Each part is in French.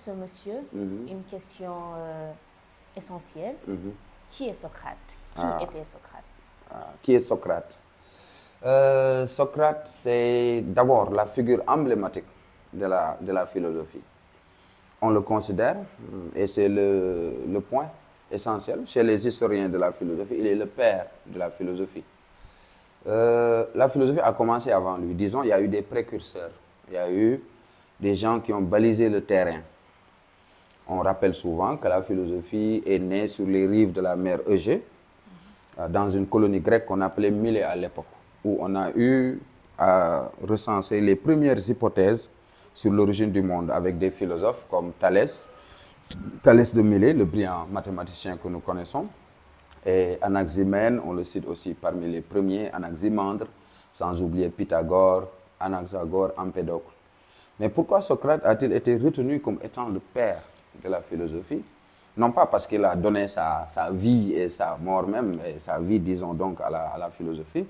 ce monsieur une question essentielle. Qui est Socrate? Qui était Socrate? Qui est Socrate? Socrate, c'est d'abord la figure emblématique de la philosophie. On le considère, et c'est le point essentiel, chez les historiens de la philosophie, il est le père de la philosophie. La philosophie a commencé avant lui. Disons, il y a eu des précurseurs. Il y a eu des gens qui ont balisé le terrain. On rappelle souvent que la philosophie est née sur les rives de la mer Égée, dans une colonie grecque qu'on appelait Milet à l'époque, où on a eu à recenser les premières hypothèses sur l'origine du monde avec des philosophes comme Thalès de Milet, le brillant mathématicien que nous connaissons, et Anaximène, on le cite aussi parmi les premiers, Anaximandre, sans oublier Pythagore, Anaxagore, Empédocle. Mais pourquoi Socrate a-t-il été retenu comme étant le père de la philosophie? Non pas parce qu'il a donné sa vie et sa mort même, et sa vie, disons donc, à la philosophie,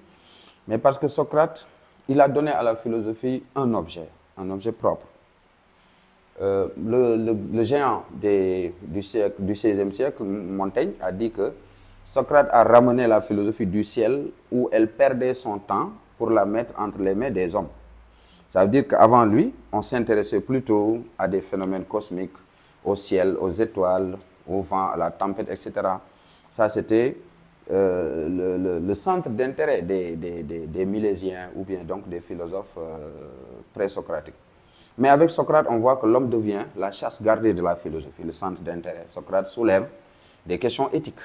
mais parce que Socrate, il a donné à la philosophie un objet propre. Le géant du XVIe siècle, Montaigne, a dit que Socrate a ramené la philosophie du ciel où elle perdait son temps pour la mettre entre les mains des hommes. Ça veut dire qu'avant lui, on s'intéressait plutôt à des phénomènes cosmiques, au ciel, aux étoiles, au vent, à la tempête, etc. Ça, c'était le centre d'intérêt des Milésiens ou bien donc des philosophes pré-socratiques. Mais avec Socrate, on voit que l'homme devient la chasse gardée de la philosophie, le centre d'intérêt. Socrate soulève des questions éthiques.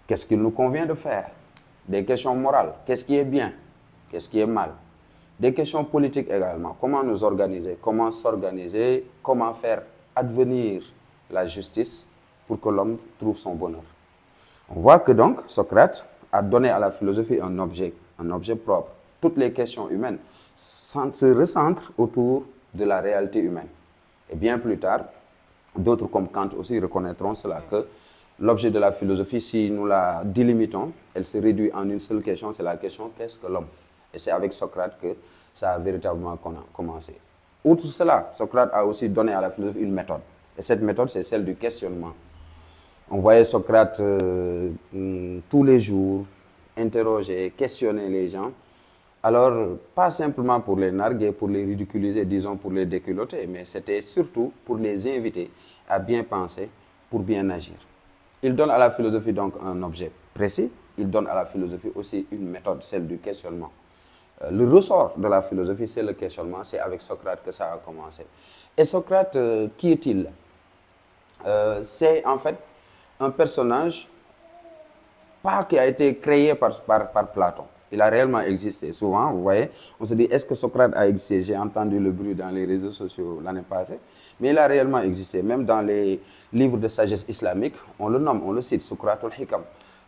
Qu'est-ce qu'il nous convient de faire? Des questions morales. Qu'est-ce qui est bien? Qu'est-ce qui est mal? Des questions politiques également. Comment nous organiser? Comment s'organiser? Comment faire advenir la justice pour que l'homme trouve son bonheur? On voit que donc Socrate a donné à la philosophie un objet propre. Toutes les questions humaines se recentrent autour de la réalité humaine. Et bien plus tard, d'autres comme Kant aussi reconnaîtront cela, que l'objet de la philosophie, si nous la délimitons, elle se réduit en une seule question, c'est la question « qu'est-ce que l'homme ?» Et c'est avec Socrate que ça a véritablement commencé. Outre cela, Socrate a aussi donné à la philosophie une méthode. Et cette méthode, c'est celle du questionnement. On voyait Socrate tous les jours interroger, questionner les gens. Alors, pas simplement pour les narguer, pour les ridiculiser, disons pour les déculotter, mais c'était surtout pour les inviter à bien penser, pour bien agir. Il donne à la philosophie donc un objet précis, il donne à la philosophie aussi une méthode, celle du questionnement. Le ressort de la philosophie, c'est le questionnement, c'est avec Socrate que ça a commencé. Et Socrate, qui est-il? C'est en fait un personnage, pas qui a été créé par Platon. Il a réellement existé. Souvent, vous voyez, on se dit, est-ce que Socrate a existé? J'ai entendu le bruit dans les réseaux sociaux l'année passée. Mais il a réellement existé. Même dans les livres de sagesse islamique, on le nomme, on le cite, Socrate al-Hikam.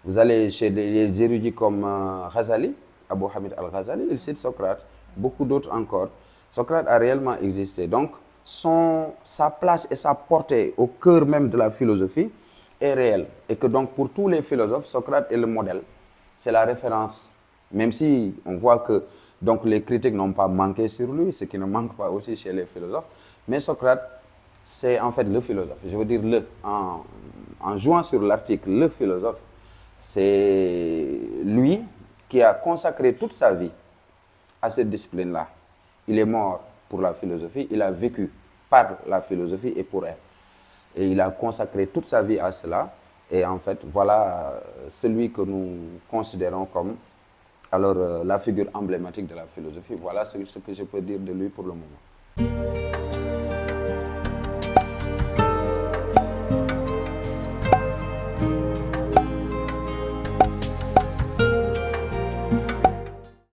Vous allez chez des érudits comme Ghazali, Abu Hamid al-Ghazali, il cite Socrate. Beaucoup d'autres encore. Socrate a réellement existé. Donc, sa place et sa portée au cœur même de la philosophie est réelle. Et que donc, pour tous les philosophes, Socrate est le modèle. C'est la référence. Même si on voit que donc, les critiques n'ont pas manqué sur lui, ce qui ne manque pas aussi chez les philosophes. Mais Socrate, c'est en fait le philosophe. Je veux dire, en jouant sur l'article, le philosophe, c'est lui qui a consacré toute sa vie à cette discipline-là. Il est mort pour la philosophie, il a vécu par la philosophie et pour elle. Et il a consacré toute sa vie à cela. Et en fait, voilà celui que nous considérons comme la figure emblématique de la philosophie. Voilà ce que je peux dire de lui pour le moment.